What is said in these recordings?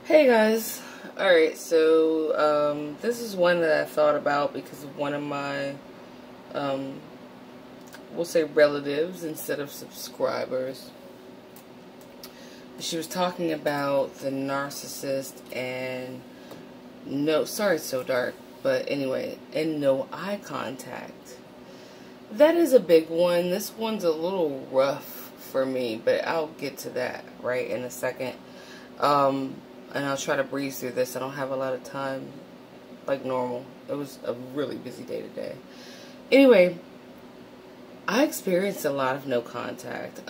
Hey guys. Alright, so this is one that I thought about because of one of my um, we'll say relatives instead of subscribers. She was talking about the narcissist and no, sorry it's so dark, but anyway, and no eye contact. That is a big one. This one's a little rough for me, but I'll get to that right in a second. And I'll try to breeze through this. I don't have a lot of time like normal. It was a really busy day today. Anyway, I experienced a lot of no contact.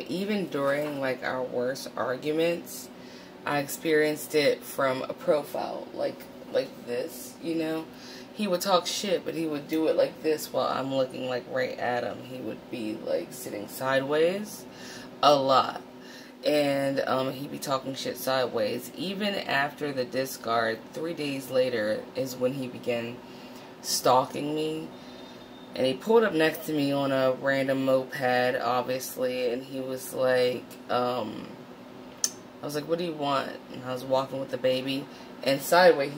Even during like our worst arguments, I experienced it from a profile like this, you know. He would talk shit, but he would do it like this while I'm looking like right at him. He would be like sitting sideways a lot. And he'd be talking shit sideways. Even after the discard, 3 days later is when he began stalking me. And he pulled up next to me on a random moped, obviously. And he was like, I was like, what do you want? And I was walking with the baby. And sideways,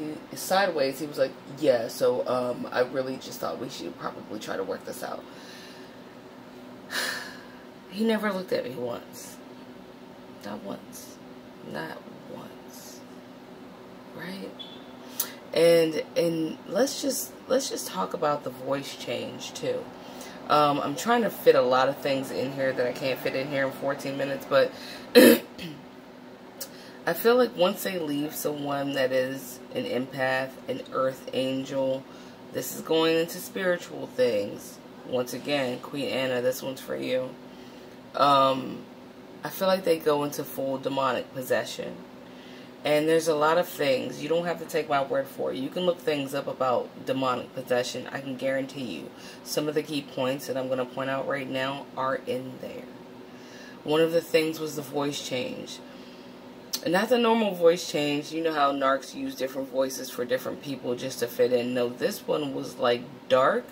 he was like, yeah, so I really just thought we should probably try to work this out. He never looked at me once. Not once. Not once. Right? And let's just talk about the voice change too. I'm trying to fit a lot of things in here that I can't fit in here in 14 minutes, but I feel like once they leave someone that is an empath, an earth angel, this is going into spiritual things. Once again, Queen Anna, this one's for you. I feel like they go into full demonic possession. And there's a lot of things. You don't have to take my word for it. You can look things up about demonic possession. I can guarantee you some of the key points that I'm going to point out right now are in there. One of the things was the voice change. And not the normal voice change. You know how narcs use different voices for different people just to fit in. No, this one was like dark,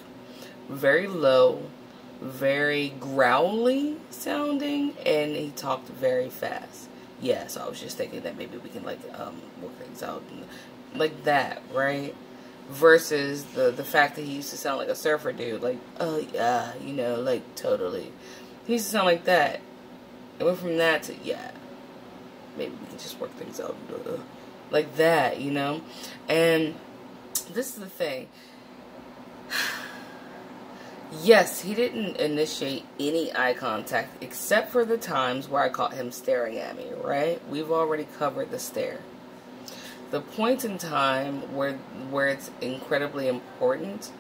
very low, very growly sounding, and he talked very fast. Yeah, so I was just thinking that maybe we can like work things out like that, right? Versus the fact that he used to sound like a surfer dude, like, oh yeah, you know, like totally. He used to sound like that. It went from that to, yeah, maybe we can just work things out like that, you know? And this is the thing. Yes, he didn't initiate any eye contact except for the times where I caught him staring at me, right? We've already covered the stare. The point in time where it's incredibly important,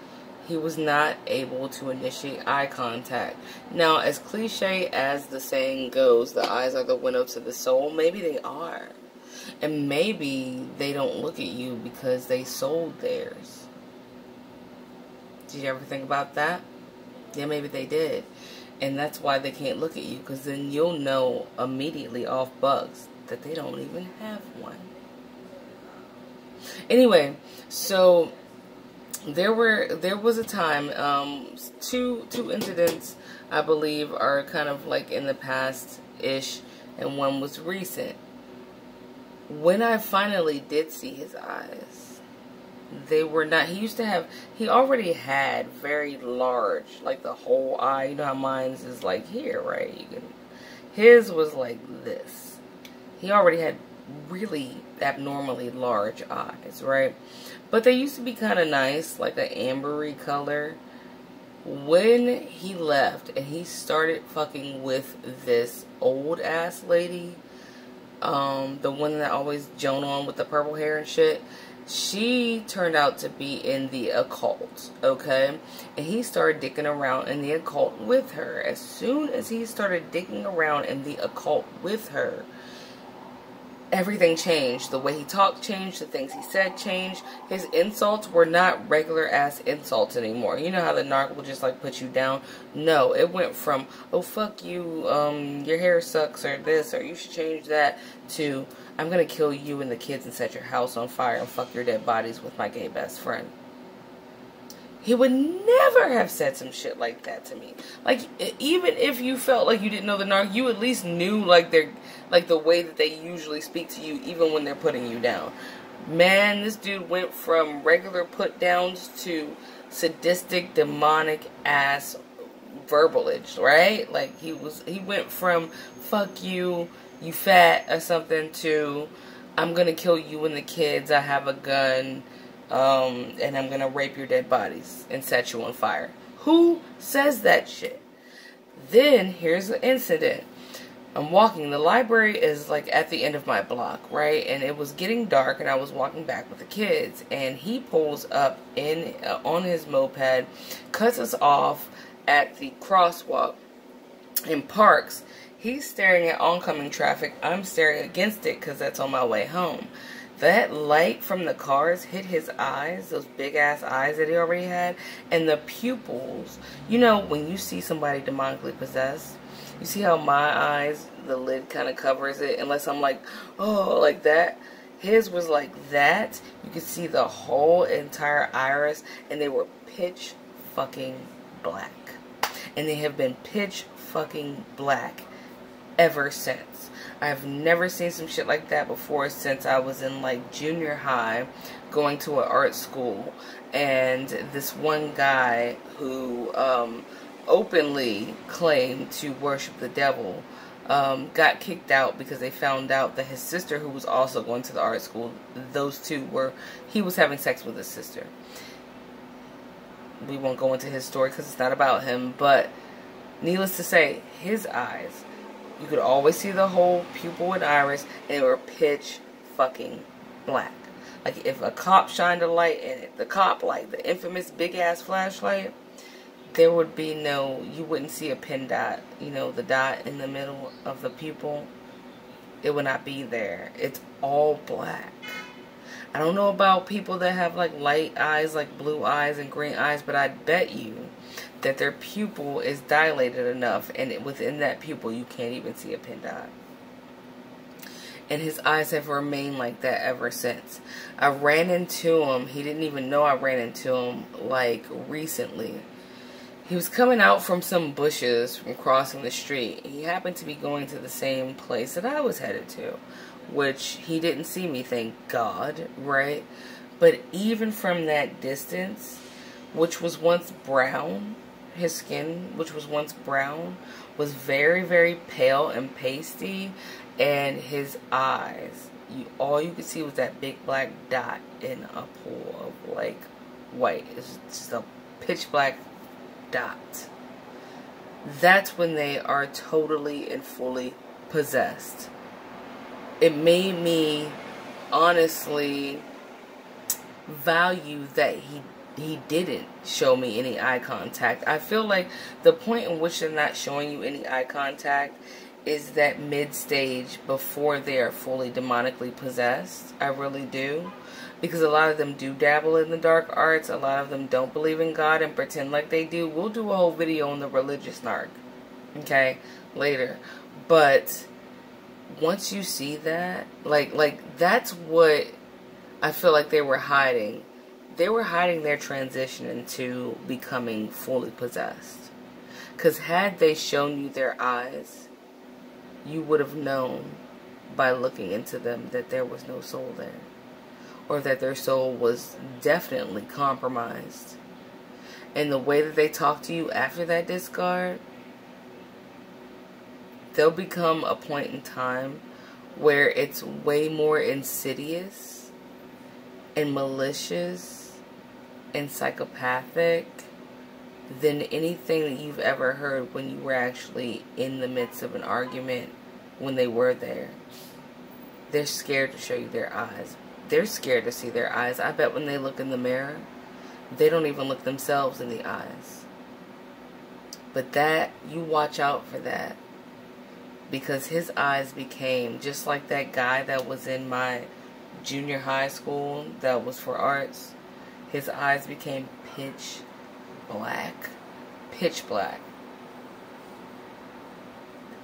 he was not able to initiate eye contact. Now, as cliche as the saying goes, the eyes are the window to the soul, maybe they are. And maybe they don't look at you because they sold theirs. Did you ever think about that? Yeah, maybe they did. And that's why they can't look at you, because then you'll know immediately off bugs that they don't even have one. Anyway, so there was a time, two incidents I believe are kind of like in the past-ish, and one was recent. When I finally did see his eyes, they were not, he already had very large, like the whole eye, you know how mine's is like here, right? His was like this. He already had really abnormally large eyes, right? But they used to be kind of nice, like an ambery color. When he left and he started fucking with this old ass lady, the one that always Joan on with the purple hair and shit, she turned out to be in the occult, okay? And he started dicking around in the occult with her. As soon as he started dicking around in the occult with her, everything changed. The way he talked changed. The things he said changed. His insults were not regular ass insults anymore. You know how the narc will just like put you down? No, it went from, oh fuck you, your hair sucks, or this, or you should change that, to, I'm gonna kill you and the kids and set your house on fire and fuck your dead bodies with my gay best friend. he would never have said some shit like that to me. Like, even if you felt like you didn't know the narc, you at least knew, like, the way that they usually speak to you, even when they're putting you down. Man, this dude went from regular put downs to sadistic, demonic ass verbalage, right? Like, he went from fuck you, you fat or something, to I'm gonna kill you and the kids, I have a gun, and I'm gonna rape your dead bodies and set you on fire. Who says that shit? Then here's the incident. I'm walking. The library is like at the end of my block, right? And it was getting dark, and I was walking back with the kids. And he pulls up on his moped, cuts us off at the crosswalk, and parks. He's staring at oncoming traffic. I'm staring against it because that's on my way home. That light from the cars hit his eyes, those big ass eyes that he already had, and the pupils. You know, when you see somebody demonically possessed, you see how my eyes, the lid kind of covers it, unless I'm like, oh, like that. His was like that. You could see the whole entire iris, and they were pitch fucking black. And they have been pitch fucking black ever since. I've never seen some shit like that before since I was in like junior high going to an art school. And this one guy who openly claimed to worship the devil got kicked out because they found out that his sister, who was also going to the art school, those two were, he was having sex with his sister. We won't go into his story because it's not about him, but needless to say, his eyes, you could always see the whole pupil and iris, and they were pitch fucking black. Like, if a cop shined a light in it, the cop light, the infamous big ass flashlight, there would be no, you wouldn't see a pin dot, you know, the dot in the middle of the pupil. It would not be there. It's all black. I don't know about people that have like light eyes, like blue eyes and green eyes, but I bet you that their pupil is dilated enough, and within that pupil you can't even see a pin dot. And his eyes have remained like that ever since. I ran into him. He didn't even know I ran into him, like, recently. He was coming out from some bushes from crossing the street. He happened to be going to the same place that I was headed to, which he didn't see me, thank God, right? But even from that distance, which was once brown, his skin, which was once brown, was very, very pale and pasty, and his eyes, all you could see was that big black dot in a pool of, like, white. It's just a pitch black dot. That's when they are totally and fully possessed. It made me honestly value that he didn't show me any eye contact. I feel like the point in which they're not showing you any eye contact is that mid-stage before they are fully demonically possessed. I really do. Because a lot of them do dabble in the dark arts. A lot of them don't believe in God and pretend like they do. We'll do a whole video on the religious narc, okay, later. But once you see that, like that's what I feel like they were hiding. They were hiding their transition into becoming fully possessed. Because had they shown you their eyes, you would have known by looking into them that there was no soul there. Or that their soul was definitely compromised. And the way that they talk to you after that discard, there'll become a point in time where it's way more insidious and malicious and psychopathic than anything that you've ever heard when you were actually in the midst of an argument when they were there. They're scared to show you their eyes. They're scared to see their eyes. I bet when they look in the mirror, they don't even look themselves in the eyes. But that, you watch out for that. Because his eyes became, just like that guy that was in my junior high school that was for arts, his eyes became pitch black. Pitch black.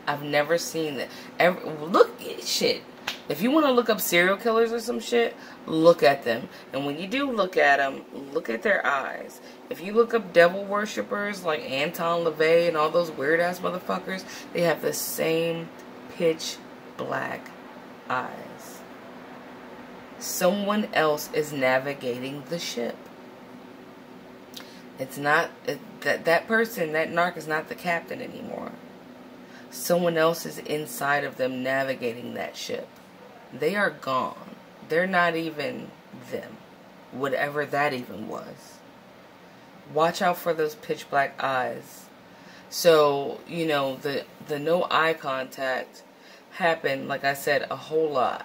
I've never seen that. Look, shit. If you want to look up serial killers or some shit, look at them. And when you do look at them, look at their eyes. If you look up devil worshippers like Anton LaVey and all those weird-ass motherfuckers, they have the same pitch black eyes. Someone else is navigating the ship. It's not, that person, that narc is not the captain anymore. Someone else is inside of them navigating that ship. They are gone. They're not even them. Whatever that even was. Watch out for those pitch black eyes. So, you know, the no eye contact happened, like I said, a whole lot.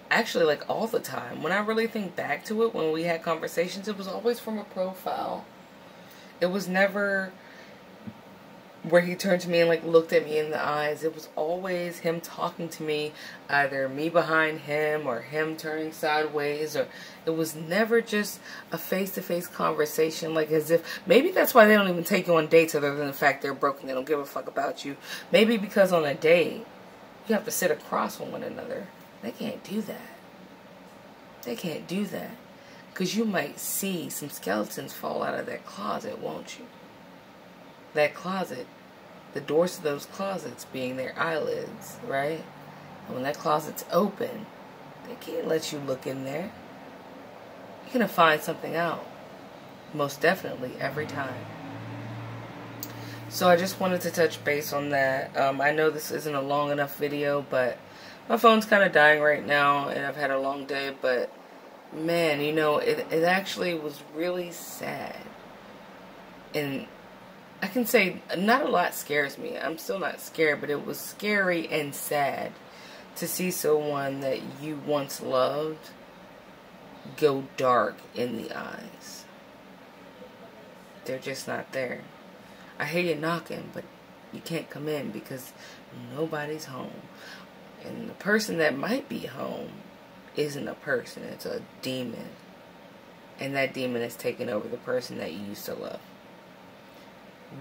Actually, like all the time. When I really think back to it, when we had conversations, it was always from a profile. It was never where he turned to me and like looked at me in the eyes. It was always him talking to me, either me behind him or him turning sideways, or it was never just a face-to-face conversation, like as if, maybe that's why they don't even take you on dates other than the fact they're broken, they don't give a fuck about you. Maybe because on a date, you have to sit across from one another. They can't do that. They can't do that. Because you might see some skeletons fall out of that closet, won't you? That closet, the doors to those closets being their eyelids, right? And when that closet's open, they can't let you look in there. You're going to find something out. Most definitely, every time. So I just wanted to touch base on that. I know this isn't a long enough video, but my phone's kind of dying right now, and I've had a long day, but man, you know, it actually was really sad. And I can say not a lot scares me. I'm still not scared, but it was scary and sad to see someone that you once loved go dark in the eyes. They're just not there. I hear you knocking, but you can't come in because nobody's home. And the person that might be home isn't a person, it's a demon. And that demon is taking over the person that you used to love.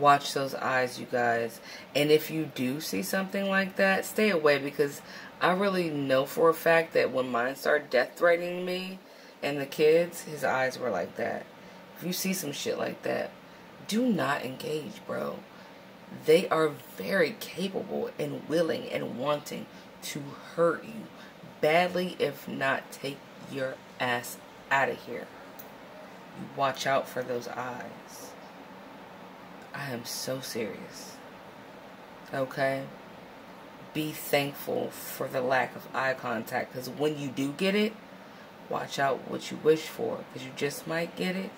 Watch those eyes, you guys. And if you do see something like that, stay away, because I really know for a fact that when mine started death threatening me and the kids, his eyes were like that. If you see some shit like that, do not engage, bro. They are very capable and willing and wanting to hurt you badly, if not take your ass out of here. You watch out for those eyes. I am so serious. Okay? Be thankful for the lack of eye contact, because when you do get it, watch out what you wish for, because you just might get it.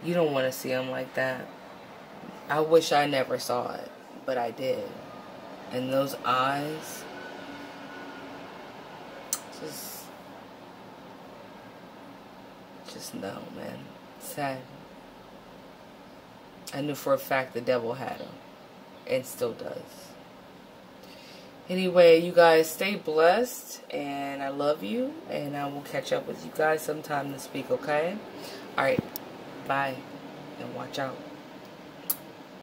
You don't want to see them like that. I wish I never saw it, but I did. And those eyes, just no, man. Sad. I knew for a fact the devil had him, and still does. Anyway, you guys stay blessed, and I love you, and I will catch up with you guys sometime this week, okay? Alright, bye, and watch out.